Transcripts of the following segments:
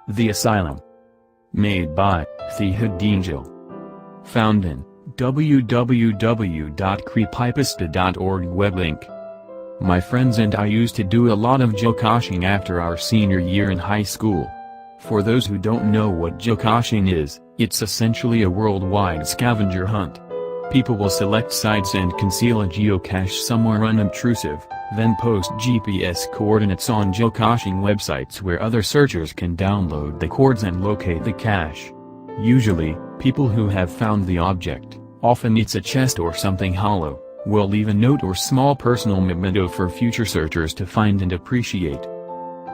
The Asylum. Made by Angel. Found in www.creepypasta.org web link. My friends and I used to do a lot of geocaching after our senior year in high school. For those who don't know what geocaching is, it's essentially a worldwide scavenger hunt. People will select sites and conceal a geocache somewhere unobtrusive, then post GPS coordinates on geocaching websites where other searchers can download the coords and locate the cache. Usually, people who have found the object, often it's a chest or something hollow, will leave a note or small personal memento for future searchers to find and appreciate.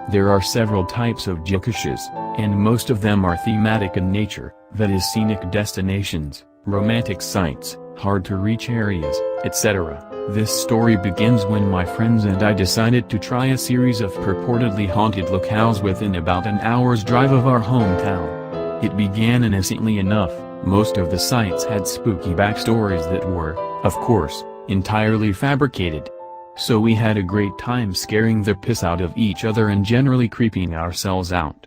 There are several types of geocaches, and most of them are thematic in nature, that is scenic destinations, romantic sites, hard-to-reach areas, etc. This story begins when my friends and I decided to try a series of purportedly haunted locales within about an hour's drive of our hometown. It began innocently enough. Most of the sites had spooky backstories that were, of course, entirely fabricated. So we had a great time scaring the piss out of each other and generally creeping ourselves out.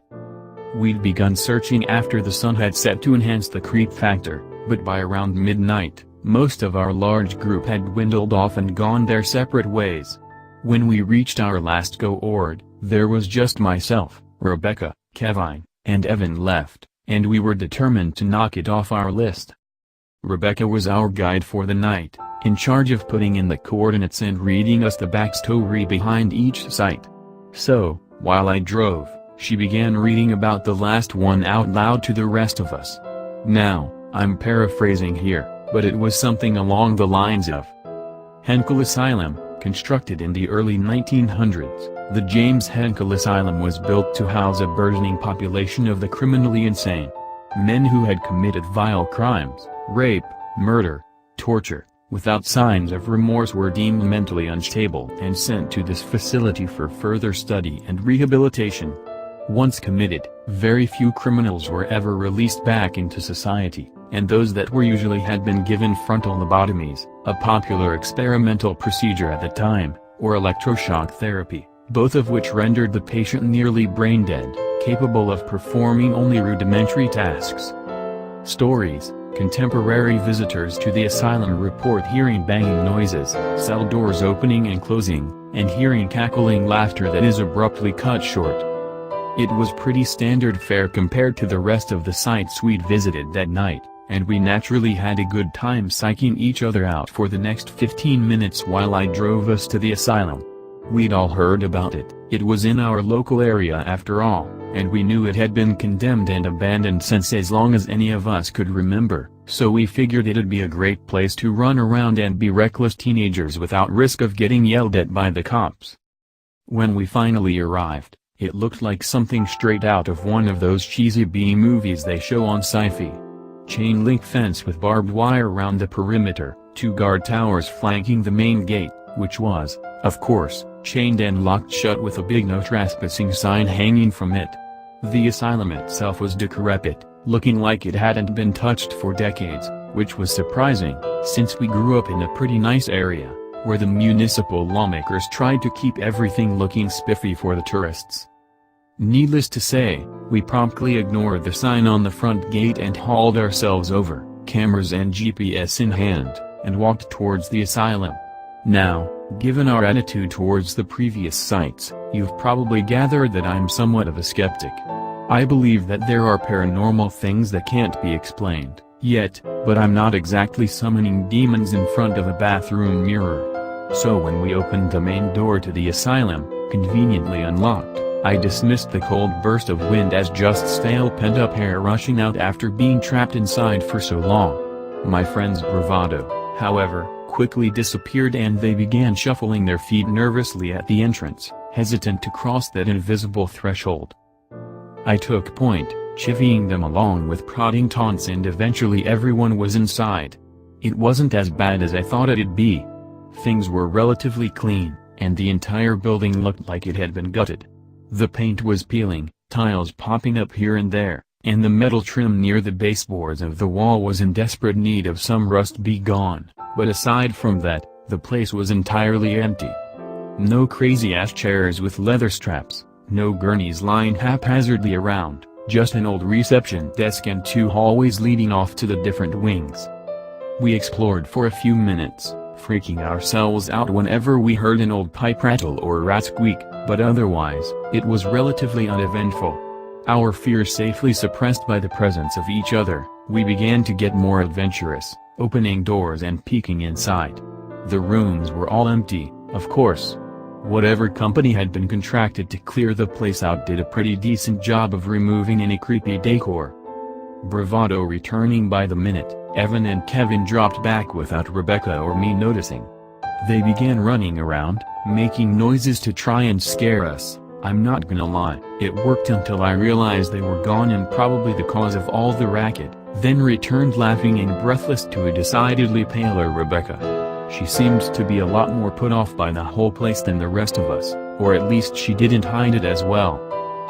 We'd begun searching after the sun had set to enhance the creep factor, but by around midnight, most of our large group had dwindled off and gone their separate ways. When we reached our last gourd, there was just myself, Rebecca, Kevin, and Evan left, and we were determined to knock it off our list. Rebecca was our guide for the night, in charge of putting in the coordinates and reading us the backstory behind each site. So, while I drove, she began reading about the last one out loud to the rest of us. Now, I'm paraphrasing here, but it was something along the lines of: Henkel Asylum, constructed in the early 1900s, the James Henkel Asylum was built to house a burgeoning population of the criminally insane. Men who had committed vile crimes, rape, murder, torture, without signs of remorse were deemed mentally unstable and sent to this facility for further study and rehabilitation. Once committed, very few criminals were ever released back into society, and those that were usually had been given frontal lobotomies, a popular experimental procedure at the time, or electroshock therapy, both of which rendered the patient nearly brain-dead, capable of performing only rudimentary tasks. Stories: contemporary visitors to the asylum report hearing banging noises, cell doors opening and closing, and hearing cackling laughter that is abruptly cut short. It was pretty standard fare compared to the rest of the sites we'd visited that night, and we naturally had a good time psyching each other out for the next 15 minutes while I drove us to the asylum. We'd all heard about it, it was in our local area after all, and we knew it had been condemned and abandoned since as long as any of us could remember, so we figured it'd be a great place to run around and be reckless teenagers without risk of getting yelled at by the cops. When we finally arrived, it looked like something straight out of one of those cheesy B-movies they show on sci-fi. Chain link fence with barbed wire around the perimeter, 2 guard towers flanking the main gate, which was, of course, chained and locked shut with a big no trespassing sign hanging from it. The asylum itself was decrepit, looking like it hadn't been touched for decades, which was surprising, since we grew up in a pretty nice area, where the municipal lawmakers tried to keep everything looking spiffy for the tourists. Needless to say, we promptly ignored the sign on the front gate and hauled ourselves over, cameras and GPS in hand, and walked towards the asylum. Now, given our attitude towards the previous sites, you've probably gathered that I'm somewhat of a skeptic. I believe that there are paranormal things that can't be explained, yet, but I'm not exactly summoning demons in front of a bathroom mirror. So when we opened the main door to the asylum, conveniently unlocked, I dismissed the cold burst of wind as just stale pent-up air rushing out after being trapped inside for so long. My friend's bravado, however, quickly disappeared and they began shuffling their feet nervously at the entrance, hesitant to cross that invisible threshold. I took point, chivying them along with prodding taunts, and eventually everyone was inside. It wasn't as bad as I thought it'd be. Things were relatively clean, and the entire building looked like it had been gutted. The paint was peeling, tiles popping up here and there, and the metal trim near the baseboards of the wall was in desperate need of some rust be gone, but aside from that, the place was entirely empty. No crazy-ass chairs with leather straps, no gurneys lying haphazardly around, just an old reception desk and 2 hallways leading off to the different wings. We explored for a few minutes, freaking ourselves out whenever we heard an old pipe rattle or rat squeak, but otherwise, it was relatively uneventful. Our fears safely suppressed by the presence of each other, we began to get more adventurous, opening doors and peeking inside. The rooms were all empty, of course. Whatever company had been contracted to clear the place out did a pretty decent job of removing any creepy decor. Bravado returning by the minute, Evan and Kevin dropped back without Rebecca or me noticing. They began running around, making noises to try and scare us. I'm not gonna lie, it worked until I realized they were gone and probably the cause of all the racket, then returned laughing and breathless to a decidedly paler Rebecca. She seemed to be a lot more put off by the whole place than the rest of us, or at least she didn't hide it as well.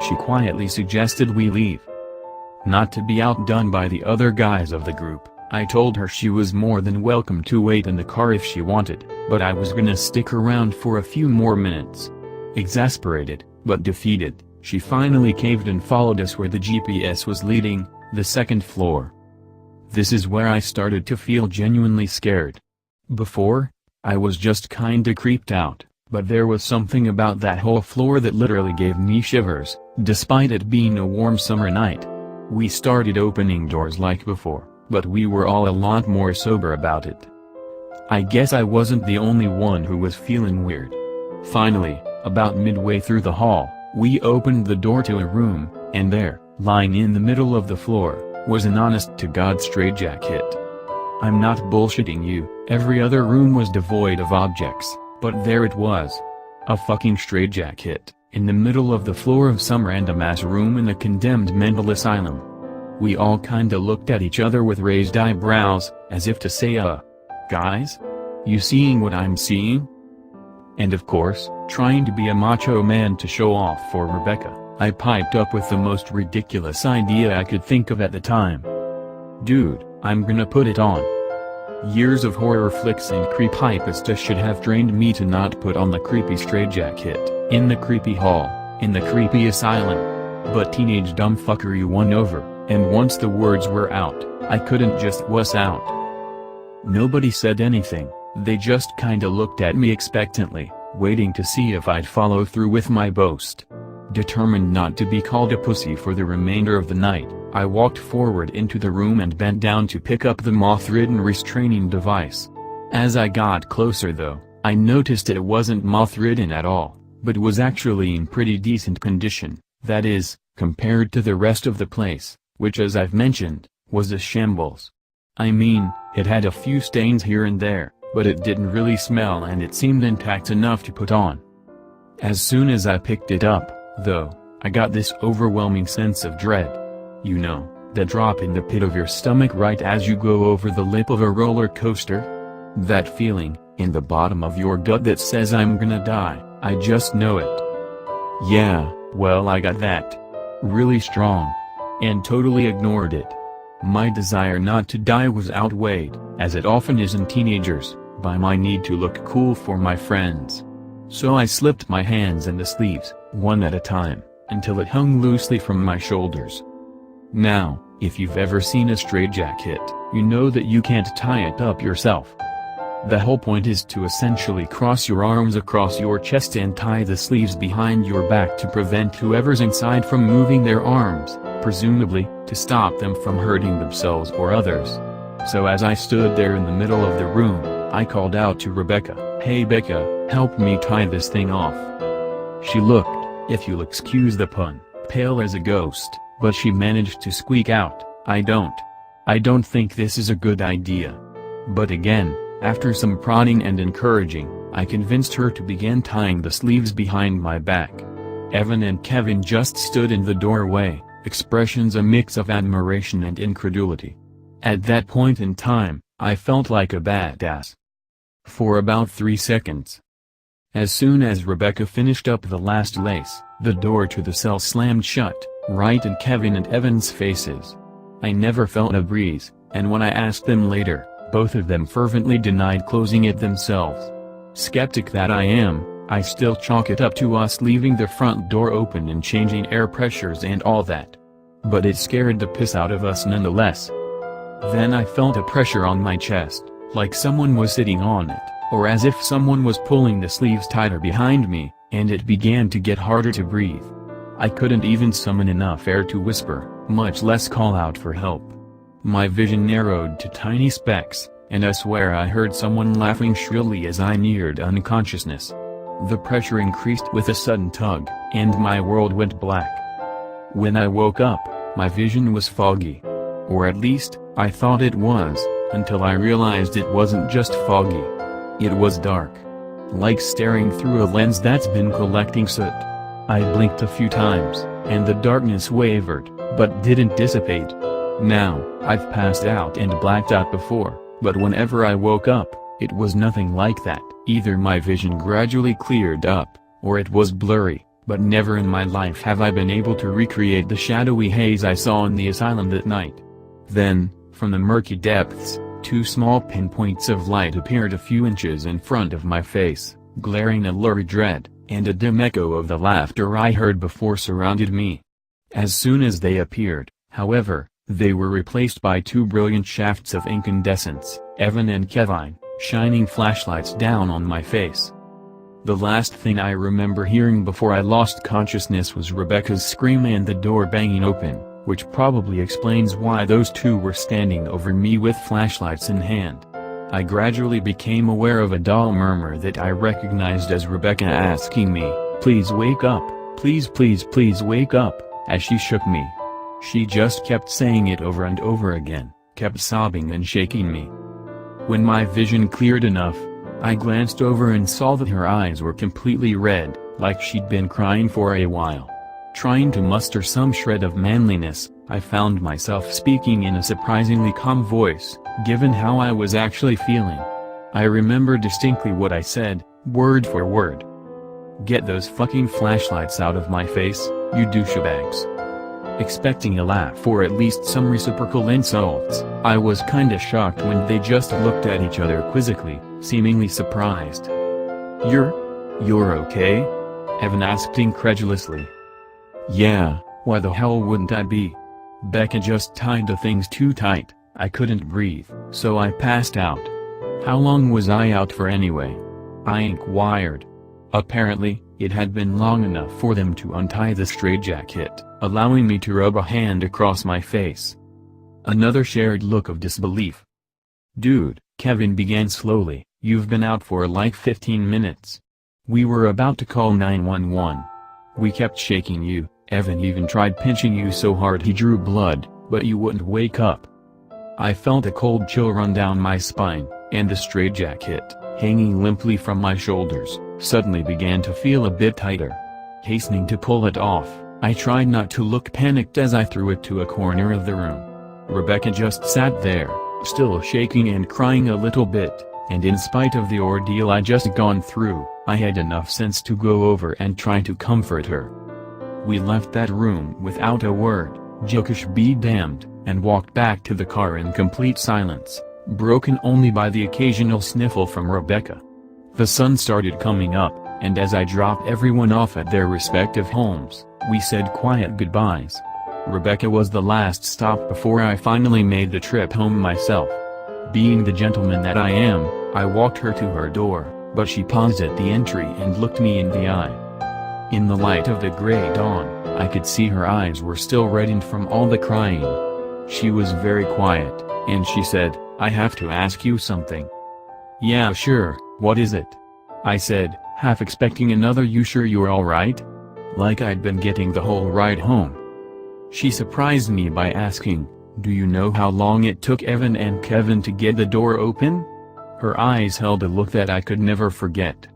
She quietly suggested we leave. Not to be outdone by the other guys of the group, I told her she was more than welcome to wait in the car if she wanted, but I was gonna stick around for a few more minutes. Exasperated, but defeated, she finally caved and followed us where the GPS was leading, the 2nd floor. This is where I started to feel genuinely scared. Before, I was just kinda creeped out, but there was something about that whole floor that literally gave me shivers, despite it being a warm summer night. We started opening doors like before, but we were all a lot more sober about it. I guess I wasn't the only one who was feeling weird. Finally, about midway through the hall, we opened the door to a room, and there, lying in the middle of the floor, was an honest-to-God straitjacket. I'm not bullshitting you, every other room was devoid of objects, but there it was. A fucking straitjacket, in the middle of the floor of some random-ass room in a condemned mental asylum. We all kinda looked at each other with raised eyebrows, as if to say guys? You seeing what I'm seeing? And of course, trying to be a macho man to show off for Rebecca, I piped up with the most ridiculous idea I could think of at the time. Dude, I'm gonna put it on. Years of horror flicks and creepypasta should have trained me to not put on the creepy straitjacket, in the creepy hall, in the creepy asylum. But teenage dumbfuckery won over, and once the words were out, I couldn't just wuss out. Nobody said anything, they just kinda looked at me expectantly, waiting to see if I'd follow through with my boast. Determined not to be called a pussy for the remainder of the night, I walked forward into the room and bent down to pick up the moth-ridden restraining device. As I got closer though, I noticed it wasn't moth-ridden at all, but was actually in pretty decent condition, that is, compared to the rest of the place, which as I've mentioned, was a shambles. I mean, it had a few stains here and there, but it didn't really smell and it seemed intact enough to put on. As soon as I picked it up, though, I got this overwhelming sense of dread. You know, that drop in the pit of your stomach right as you go over the lip of a roller coaster? That feeling, in the bottom of your gut that says I'm gonna die, I just know it. Yeah, well I got that. Really strong. And totally ignored it. My desire not to die was outweighed, as it often is in teenagers, by my need to look cool for my friends. So I slipped my hands in the sleeves, one at a time, until it hung loosely from my shoulders. Now, if you've ever seen a straitjacket, you know that you can't tie it up yourself. The whole point is to essentially cross your arms across your chest and tie the sleeves behind your back to prevent whoever's inside from moving their arms, presumably, to stop them from hurting themselves or others. So as I stood there in the middle of the room, I called out to Rebecca, "Hey Becca, help me tie this thing off." She looked, if you'll excuse the pun, pale as a ghost, but she managed to squeak out, I don't think this is a good idea." But again, after some prodding and encouraging, I convinced her to begin tying the sleeves behind my back. Evan and Kevin just stood in the doorway, expressions a mix of admiration and incredulity. At that point in time, I felt like a badass. For about 3 seconds. As soon as Rebecca finished up the last lace, the door to the cell slammed shut, right in Kevin and Evan's faces. I never felt a breeze, and when I asked them later, both of them fervently denied closing it themselves. Skeptic that I am, I still chalk it up to us leaving the front door open and changing air pressures and all that. but it scared the piss out of us nonetheless. Then I felt a pressure on my chest, like someone was sitting on it, or as if someone was pulling the sleeves tighter behind me, and it began to get harder to breathe. I couldn't even summon enough air to whisper, much less call out for help. My vision narrowed to tiny specks, and I swear I heard someone laughing shrilly as I neared unconsciousness. The pressure increased with a sudden tug, and my world went black. When I woke up, my vision was foggy. Or at least, I thought it was, until I realized it wasn't just foggy. It was dark. Like staring through a lens that's been collecting soot. I blinked a few times, and the darkness wavered, but didn't dissipate. Now, I've passed out and blacked out before, but whenever I woke up, it was nothing like that. Either my vision gradually cleared up, or it was blurry, but never in my life have I been able to recreate the shadowy haze I saw in the asylum that night. Then, from the murky depths, two small pinpoints of light appeared a few inches in front of my face, glaring a lurid red, and a dim echo of the laughter I heard before surrounded me. As soon as they appeared, however, they were replaced by two brilliant shafts of incandescence, Evan and Kevin, shining flashlights down on my face. The last thing I remember hearing before I lost consciousness was Rebecca's scream and the door banging open, which probably explains why those two were standing over me with flashlights in hand. I gradually became aware of a dull murmur that I recognized as Rebecca asking me, "Please wake up, please wake up," as she shook me. She just kept saying it over and over again, kept sobbing and shaking me. When my vision cleared enough, I glanced over and saw that her eyes were completely red, like she'd been crying for a while. Trying to muster some shred of manliness, I found myself speaking in a surprisingly calm voice, given how I was actually feeling. I remember distinctly what I said, word for word. "Get those fucking flashlights out of my face, you douchebags." Expecting a laugh or at least some reciprocal insults, I was kinda shocked when they just looked at each other quizzically, seemingly surprised. You're okay?" Evan asked incredulously. "Yeah, why the hell wouldn't I be? Becca just tied the things too tight, I couldn't breathe, so I passed out." "How long was I out for anyway?" I inquired. Apparently, it had been long enough for them to untie the straitjacket, allowing me to rub a hand across my face. Another shared look of disbelief. "Dude," Kevin began slowly, "you've been out for like 15 minutes. We were about to call 911. We kept shaking you, Evan even tried pinching you so hard he drew blood, but you wouldn't wake up." I felt a cold chill run down my spine, and the straitjacket, hanging limply from my shoulders, suddenly began to feel a bit tighter. Hastening to pull it off, I tried not to look panicked as I threw it to a corner of the room. Rebecca just sat there, still shaking and crying a little bit, and in spite of the ordeal I'd just gone through, I had enough sense to go over and try to comfort her. We left that room without a word, jokish be damned, and walked back to the car in complete silence, broken only by the occasional sniffle from Rebecca. The sun started coming up, and as I dropped everyone off at their respective homes, we said quiet goodbyes. Rebecca was the last stop before I finally made the trip home myself. Being the gentleman that I am, I walked her to her door, but she paused at the entry and looked me in the eye. In the light of the gray dawn, I could see her eyes were still reddened from all the crying. She was very quiet, and she said, "I have to ask you something." "Yeah, sure, what is it?" I said, half expecting another "you sure you're alright?" like I'd been getting the whole ride home. She surprised me by asking, "Do you know how long it took Evan and Kevin to get the door open?" Her eyes held a look that I could never forget.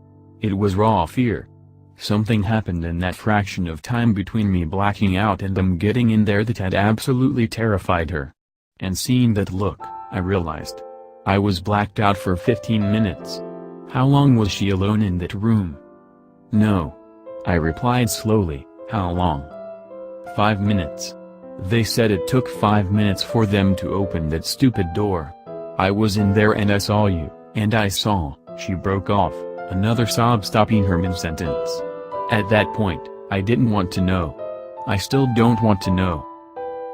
It was raw fear. Something happened in that fraction of time between me blacking out and them getting in there that had absolutely terrified her. And seeing that look, I realized. I was blacked out for 15 minutes. How long was she alone in that room? "No," I replied slowly, "how long?" 5 minutes. They said it took 5 minutes for them to open that stupid door. I was in there and I saw you, and I saw," she broke off, another sob stopping her mid-sentence. "At that point, I didn't want to know. I still don't want to know."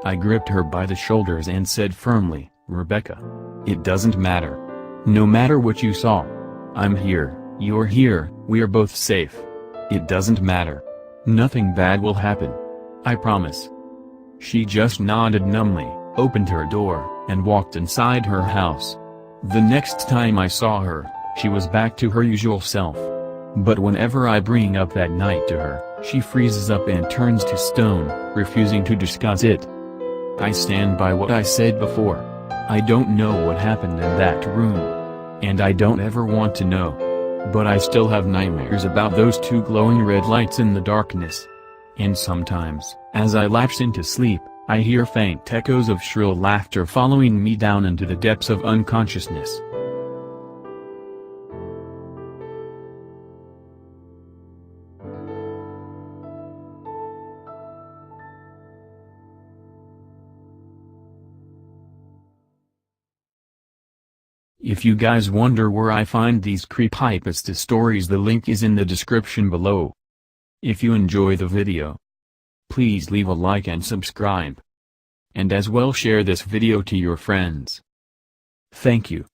I gripped her by the shoulders and said firmly, "Rebecca. It doesn't matter. No matter what you saw. I'm here, you're here, we are both safe. It doesn't matter. Nothing bad will happen. I promise." She just nodded numbly, opened her door, and walked inside her house. The next time I saw her, she was back to her usual self. But whenever I bring up that night to her, she freezes up and turns to stone, refusing to discuss it. I stand by what I said before. I don't know what happened in that room. And I don't ever want to know. But I still have nightmares about those two glowing red lights in the darkness. And sometimes, as I lapse into sleep, I hear faint echoes of shrill laughter following me down into the depths of unconsciousness. If you guys wonder where I find these creepypasta stories, the link is in the description below. If you enjoy the video, please leave a like and subscribe. And as well share this video to your friends. Thank you.